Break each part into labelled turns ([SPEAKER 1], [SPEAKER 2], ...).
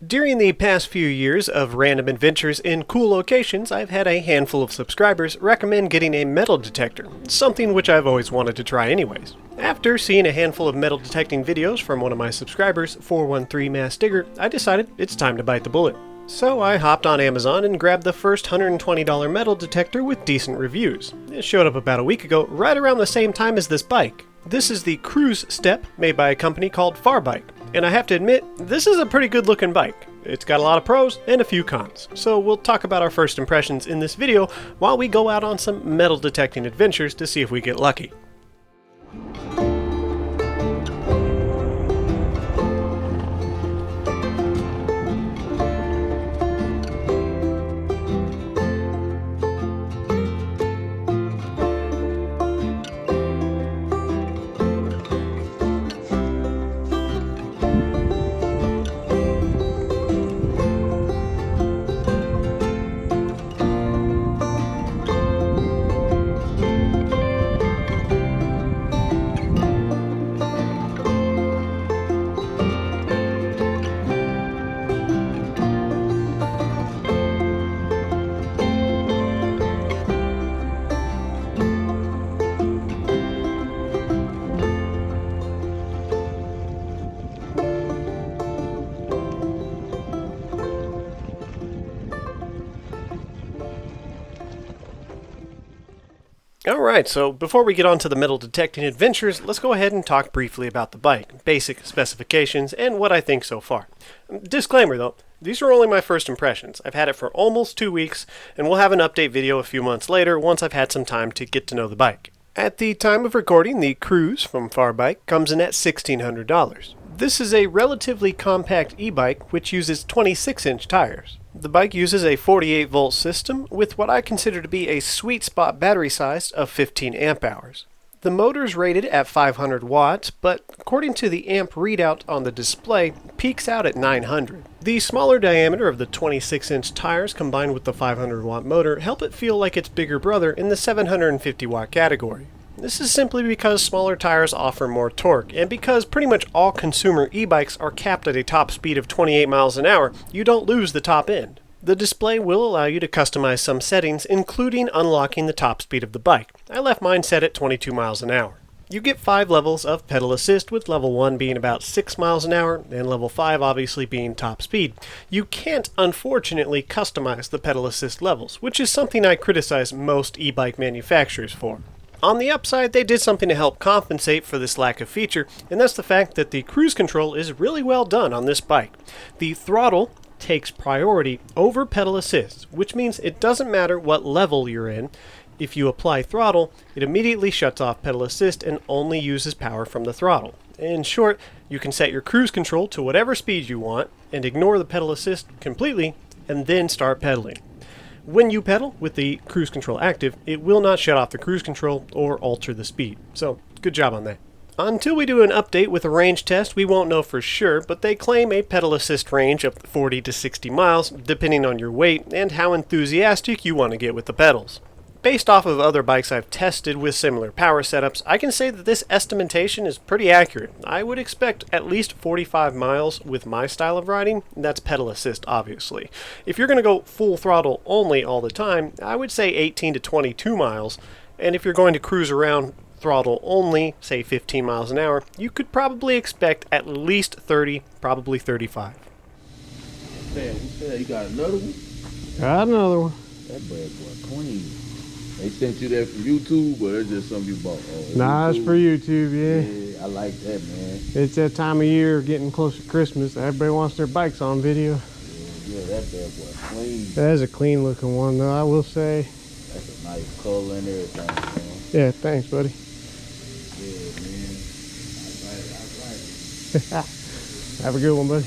[SPEAKER 1] During the past few years of random adventures in cool locations, I've had a handful of subscribers recommend getting a metal detector, something which I've always wanted to try anyways. After seeing a handful of metal detecting videos from one of my subscribers, 413 Mass Digger, I decided it's time to bite the bullet. So I hopped on Amazon and grabbed the first $120 metal detector with decent reviews. It showed up about a week ago, right around the same time as this bike. This is the Cruz step made by a company called Farbike. And I have to admit, this is a pretty good looking bike. It's got a lot of pros and a few cons. So we'll talk about our first impressions in this video while we go out on some metal detecting adventures to see if we get lucky. Alright, so before we get on to the metal detecting adventures, let's go ahead and talk briefly about the bike, basic specifications, and what I think so far. Disclaimer though, these are only my first impressions. I've had it for almost 2 weeks, and we'll have an update video a few months later once I've had some time to get to know the bike. At the time of recording, the Cruz from Farbike comes in at $1,600. This is a relatively compact e-bike which uses 26-inch tires. The bike uses a 48-volt system with what I consider to be a sweet spot battery size of 15 amp hours. The motor is rated at 500 watts, but according to the amp readout on the display, peaks out at 900. The smaller diameter of the 26-inch tires combined with the 500-watt motor help it feel like its bigger brother in the 750-watt category. This is simply because smaller tires offer more torque, and because pretty much all consumer e-bikes are capped at a top speed of 28 miles an hour, you don't lose the top end. The display will allow you to customize some settings, including unlocking the top speed of the bike. I left mine set at 22 miles an hour. You get 5 levels of pedal assist, with level 1 being about 6 miles an hour, and level 5 obviously being top speed. You can't, unfortunately, customize the pedal assist levels, which is something I criticize most e-bike manufacturers for. On the upside, they did something to help compensate for this lack of feature, and that's the fact that the cruise control is really well done on this bike. The throttle takes priority over pedal assist, which means it doesn't matter what level you're in. If you apply throttle, it immediately shuts off pedal assist and only uses power from the throttle. In short, you can set your cruise control to whatever speed you want and ignore the pedal assist completely and then start pedaling. When you pedal with the cruise control active, it will not shut off the cruise control or alter the speed. So, good job on that. Until we do an update with a range test, we won't know for sure, but they claim a pedal assist range of 40 to 60 miles, depending on your weight and how enthusiastic you want to get with the pedals. Based off of other bikes I've tested with similar power setups, I can say that this estimation is pretty accurate. I would expect at least 45 miles with my style of riding. That's pedal assist, obviously. If you're going to go full throttle only all the time, I would say 18 to 22 miles. And if you're going to cruise around throttle only, say 15 miles an hour, you could probably expect at least 30, probably 35.
[SPEAKER 2] Man, you got another one?
[SPEAKER 3] Got another one.
[SPEAKER 2] That bad boy clean. They sent you that from YouTube, or it's just something you bought?
[SPEAKER 3] Nah, it's for YouTube, yeah.
[SPEAKER 2] Yeah, I like that, man.
[SPEAKER 3] It's that time of year getting close to Christmas. Everybody wants their bikes on video.
[SPEAKER 2] Yeah, that bad boy clean.
[SPEAKER 3] That is a clean looking one, though, I will say.
[SPEAKER 2] That's a nice color and everything, man.
[SPEAKER 3] Yeah, thanks, buddy.
[SPEAKER 2] Yeah, man. All right.
[SPEAKER 3] Have a good one, buddy.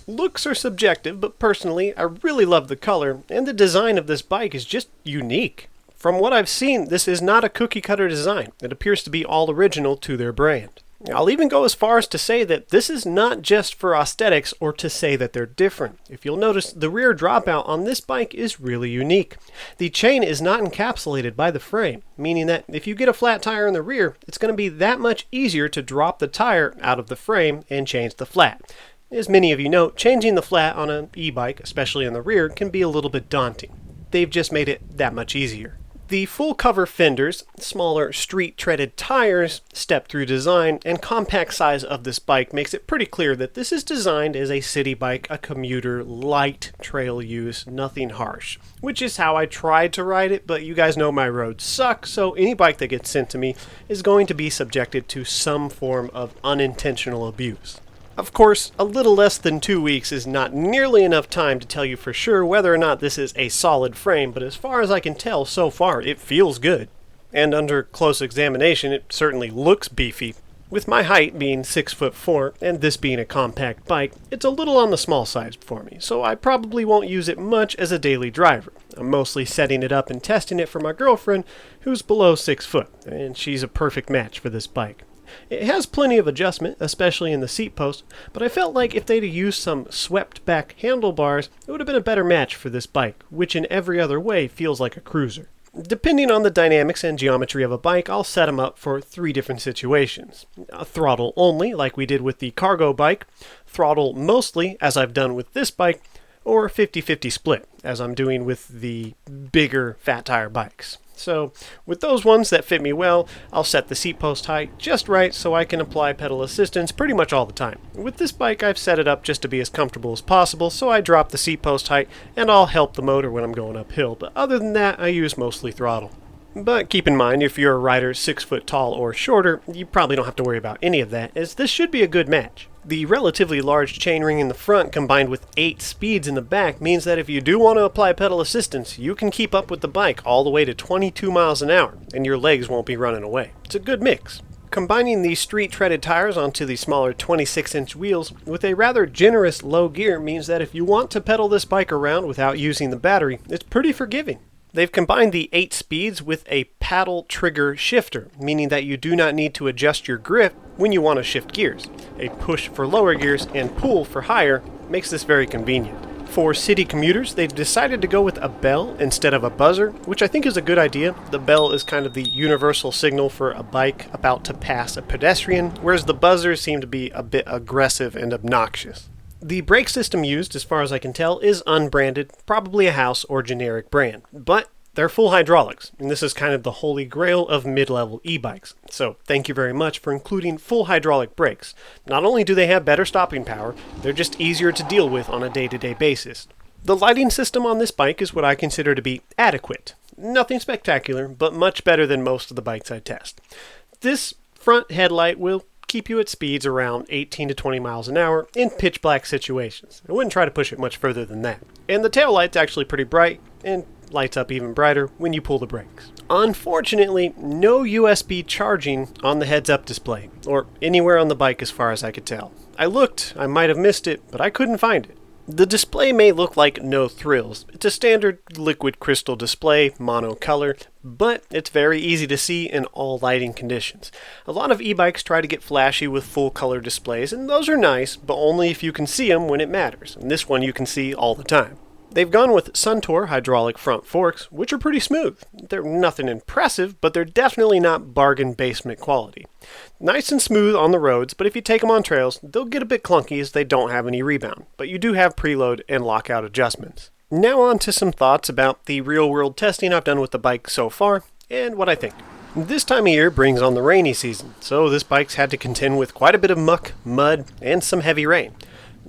[SPEAKER 1] Looks are subjective, but personally, I really love the color, and the design of this bike is just unique. From what I've seen, this is not a cookie-cutter design. It appears to be all original to their brand. I'll even go as far as to say that this is not just for aesthetics or to say that they're different. If you'll notice, the rear dropout on this bike is really unique. The chain is not encapsulated by the frame, meaning that if you get a flat tire in the rear, it's going to be that much easier to drop the tire out of the frame and change the flat. As many of you know, changing the flat on an e-bike, especially in the rear, can be a little bit daunting. They've just made it that much easier. The full cover fenders, smaller street-treaded tires, step-through design, and compact size of this bike makes it pretty clear that this is designed as a city bike, a commuter, light trail use, nothing harsh. Which is how I tried to ride it, but you guys know my roads suck, so any bike that gets sent to me is going to be subjected to some form of unintentional abuse. Of course, a little less than 2 weeks is not nearly enough time to tell you for sure whether or not this is a solid frame, but as far as I can tell so far, it feels good. And under close examination, it certainly looks beefy. With my height being 6'4" and this being a compact bike, it's a little on the small side for me, so I probably won't use it much as a daily driver. I'm mostly setting it up and testing it for my girlfriend, who's below 6 foot, and she's a perfect match for this bike. It has plenty of adjustment, especially in the seat post, but I felt like if they'd used some swept-back handlebars, it would have been a better match for this bike, which in every other way feels like a cruiser. Depending on the dynamics and geometry of a bike, I'll set them up for 3 different situations. Throttle only, like we did with the cargo bike, throttle mostly, as I've done with this bike, or 50-50 split, as I'm doing with the bigger fat tire bikes. So, with those ones that fit me well, I'll set the seat post height just right so I can apply pedal assistance pretty much all the time. With this bike, I've set it up just to be as comfortable as possible, so I drop the seat post height and I'll help the motor when I'm going uphill, but other than that, I use mostly throttle. But keep in mind, if you're a rider 6 foot tall or shorter, you probably don't have to worry about any of that, as this should be a good match. The relatively large chainring in the front combined with 8 speeds in the back means that if you do want to apply pedal assistance, you can keep up with the bike all the way to 22 miles an hour, and your legs won't be running away. It's a good mix. Combining these street-treaded tires onto the smaller 26-inch wheels with a rather generous low gear means that if you want to pedal this bike around without using the battery, it's pretty forgiving. They've combined the 8 speeds with a paddle trigger shifter, meaning that you do not need to adjust your grip when you want to shift gears. A push for lower gears and pull for higher makes this very convenient. For city commuters, they've decided to go with a bell instead of a buzzer, which I think is a good idea. The bell is kind of the universal signal for a bike about to pass a pedestrian, whereas the buzzers seem to be a bit aggressive and obnoxious. The brake system used, as far as I can tell, is unbranded, probably a house or generic brand, but they're full hydraulics, and this is kind of the holy grail of mid-level e-bikes. So thank you very much for including full hydraulic brakes. Not only do they have better stopping power, they're just easier to deal with on a day-to-day basis. The lighting system on this bike is what I consider to be adequate. Nothing spectacular, but much better than most of the bikes I test. This front headlight will keep you at speeds around 18 to 20 miles an hour in pitch black situations. I wouldn't try to push it much further than that. And the tail light's actually pretty bright and lights up even brighter when you pull the brakes. Unfortunately, no USB charging on the heads-up display, or anywhere on the bike as far as I could tell. I looked, I might have missed it, but I couldn't find it. The display may look like no thrills. It's a standard liquid crystal display, monocolor, but it's very easy to see in all lighting conditions. A lot of e-bikes try to get flashy with full color displays, and those are nice, but only if you can see them when it matters. And this one you can see all the time. They've gone with Suntour hydraulic front forks, which are pretty smooth. They're nothing impressive, but they're definitely not bargain basement quality. Nice and smooth on the roads, but if you take them on trails, they'll get a bit clunky as they don't have any rebound, but you do have preload and lockout adjustments. Now on to some thoughts about the real-world testing I've done with the bike so far, and what I think. This time of year brings on the rainy season, so this bike's had to contend with quite a bit of muck, mud, and some heavy rain.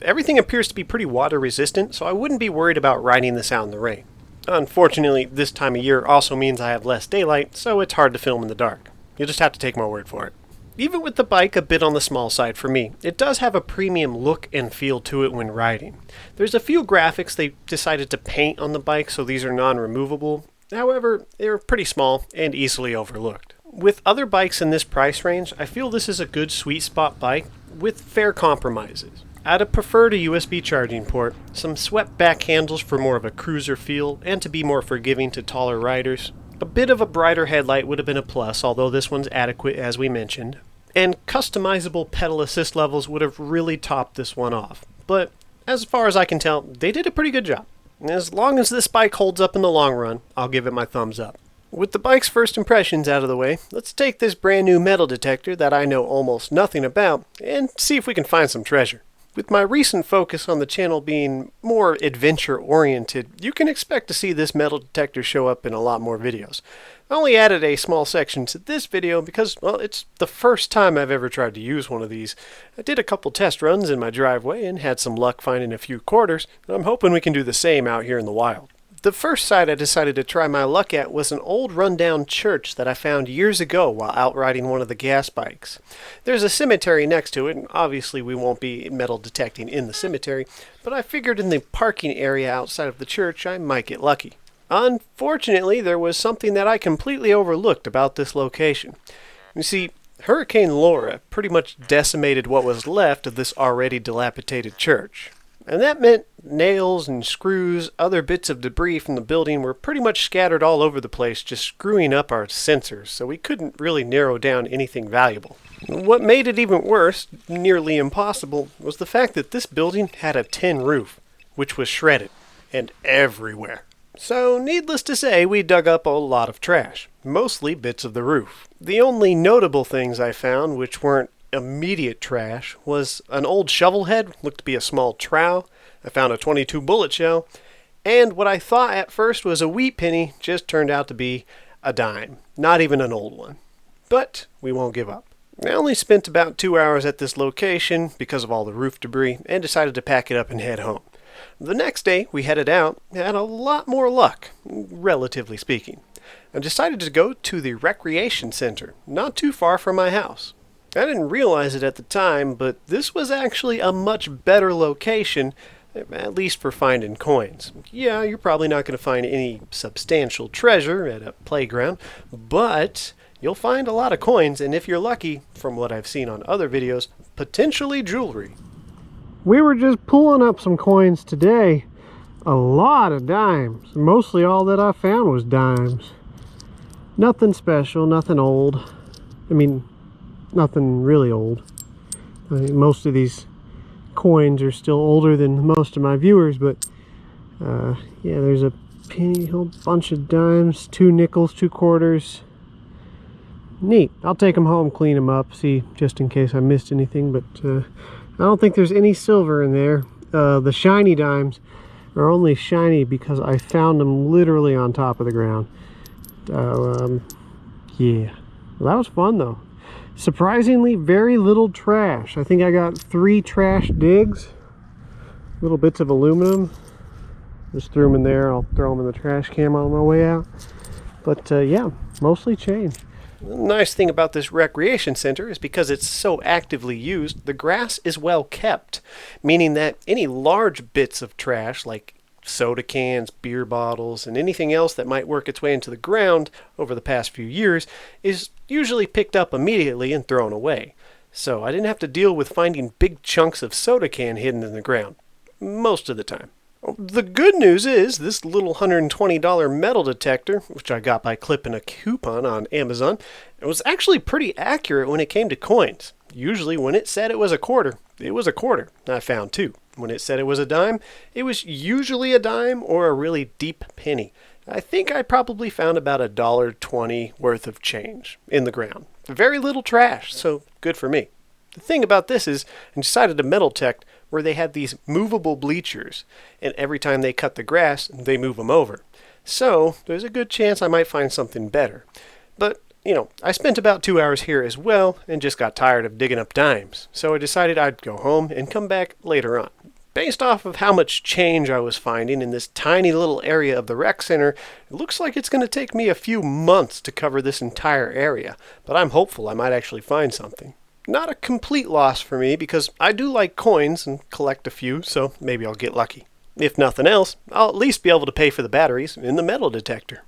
[SPEAKER 1] Everything appears to be pretty water resistant, so I wouldn't be worried about riding this out in the rain. Unfortunately, this time of year also means I have less daylight, so it's hard to film in the dark. You'll just have to take my word for it. Even with the bike a bit on the small side for me, it does have a premium look and feel to it when riding. There's a few graphics they decided to paint on the bike, so these are non-removable. However, they're pretty small and easily overlooked. With other bikes in this price range, I feel this is a good sweet spot bike with fair compromises. I'd have preferred a USB charging port, some swept back handles for more of a cruiser feel, and to be more forgiving to taller riders. A bit of a brighter headlight would have been a plus, although this one's adequate as we mentioned. and customizable pedal assist levels would have really topped this one off. But as far as I can tell, they did a pretty good job. As long as this bike holds up in the long run, I'll give it my thumbs up. With the bike's first impressions out of the way, let's take this brand new metal detector that I know almost nothing about and see if we can find some treasure. With my recent focus on the channel being more adventure-oriented, you can expect to see this metal detector show up in a lot more videos. I only added a small section to this video because, well, it's the first time I've ever tried to use one of these. I did a couple test runs in my driveway and had some luck finding a few quarters, and I'm hoping we can do the same out here in the wild. The first site I decided to try my luck at was an old rundown church that I found years ago while out riding one of the gas bikes. There's a cemetery next to it, and obviously we won't be metal detecting in the cemetery, but I figured in the parking area outside of the church I might get lucky. Unfortunately, there was something that I completely overlooked about this location. You see, Hurricane Laura pretty much decimated what was left of this already dilapidated church. And that meant nails and screws, other bits of debris from the building were pretty much scattered all over the place, just screwing up our sensors, so we couldn't really narrow down anything valuable. What made it even worse, nearly impossible, was the fact that this building had a tin roof, which was shredded, and everywhere. So, needless to say, we dug up a lot of trash, mostly bits of the roof. The only notable things I found, which weren't immediate trash, was an old shovel head, looked to be a small trowel. I found a .22 bullet shell, and what I thought at first was a wheat penny just turned out to be a dime, not even an old one. But we won't give up. I only spent about 2 hours at this location because of all the roof debris and decided to pack it up and head home. The next day we headed out and had a lot more luck, relatively speaking. I decided to go to the recreation center, not too far from my house. I didn't realize it at the time, but this was actually a much better location, at least for finding coins. Yeah, you're probably not going to find any substantial treasure at a playground, but you'll find a lot of coins, and if you're lucky, from what I've seen on other videos, potentially jewelry.
[SPEAKER 3] We were just pulling up some coins today. A lot of dimes. Mostly all that I found was dimes. Nothing special, nothing old. I mean, nothing really old. I mean, most of these coins are still older than most of my viewers, but yeah, there's a penny, a whole bunch of dimes, 2 nickels, 2 quarters. Neat. I'll take them home, clean them up, see just in case I missed anything, but I don't think there's any silver in there. The shiny dimes are only shiny because I found them literally on top of the ground. Yeah. Well, that was fun though. Surprisingly, very little trash. I think I got 3 trash digs. Little bits of aluminum. Just threw them in there. I'll throw them in the trash can on my way out. But yeah, mostly change.
[SPEAKER 1] The nice thing about this recreation center is because it's so actively used, the grass is well kept, meaning that any large bits of trash like soda cans, beer bottles, and anything else that might work its way into the ground over the past few years is usually picked up immediately and thrown away. So I didn't have to deal with finding big chunks of soda can hidden in the ground, most of the time. The good news is this little $120 metal detector, which I got by clipping a coupon on Amazon, it was actually pretty accurate when it came to coins. Usually when it said it was a quarter, it was a quarter. I found 2. When it said it was a dime, it was usually a dime or a really deep penny. I think I probably found about $1.20 worth of change in the ground. Very little trash, so good for me. The thing about this is I decided to metal detect where they had these movable bleachers, and every time they cut the grass, they move them over. So there's a good chance I might find something better. But, you know, I spent about 2 hours here as well and just got tired of digging up dimes. So I decided I'd go home and come back later on. Based off of how much change I was finding in this tiny little area of the rec center, it looks like it's going to take me a few months to cover this entire area, but I'm hopeful I might actually find something. Not a complete loss for me because I do like coins and collect a few, so maybe I'll get lucky. If nothing else, I'll at least be able to pay for the batteries in the metal detector.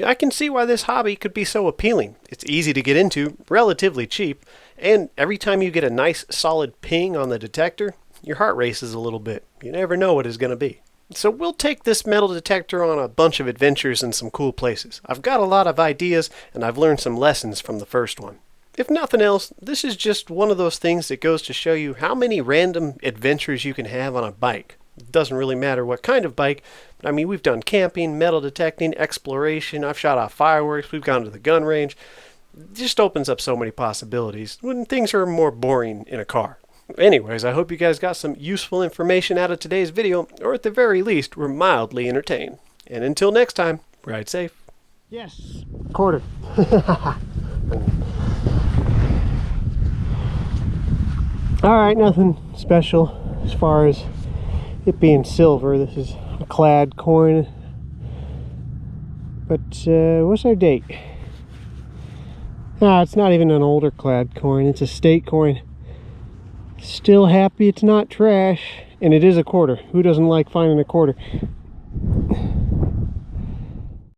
[SPEAKER 1] I can see why this hobby could be so appealing. It's easy to get into, relatively cheap, and every time you get a nice solid ping on the detector, your heart races a little bit. You never know what it's going to be. So we'll take this metal detector on a bunch of adventures in some cool places. I've got a lot of ideas, and I've learned some lessons from the first one. If nothing else, this is just one of those things that goes to show you how many random adventures you can have on a bike. It doesn't really matter what kind of bike, but I mean, we've done camping, metal detecting, exploration, I've shot off fireworks, we've gone to the gun range. It just opens up so many possibilities when things are more boring in a car. Anyways, I hope you guys got some useful information out of today's video, or at the very least, were mildly entertained. And until next time, ride safe.
[SPEAKER 3] Yes, quarter. Alright, nothing special as far as it being silver. This is a clad coin. But what's our date? It's not even an older clad coin, it's a state coin. Still happy it's not trash, and it is a quarter. Who doesn't like finding a quarter?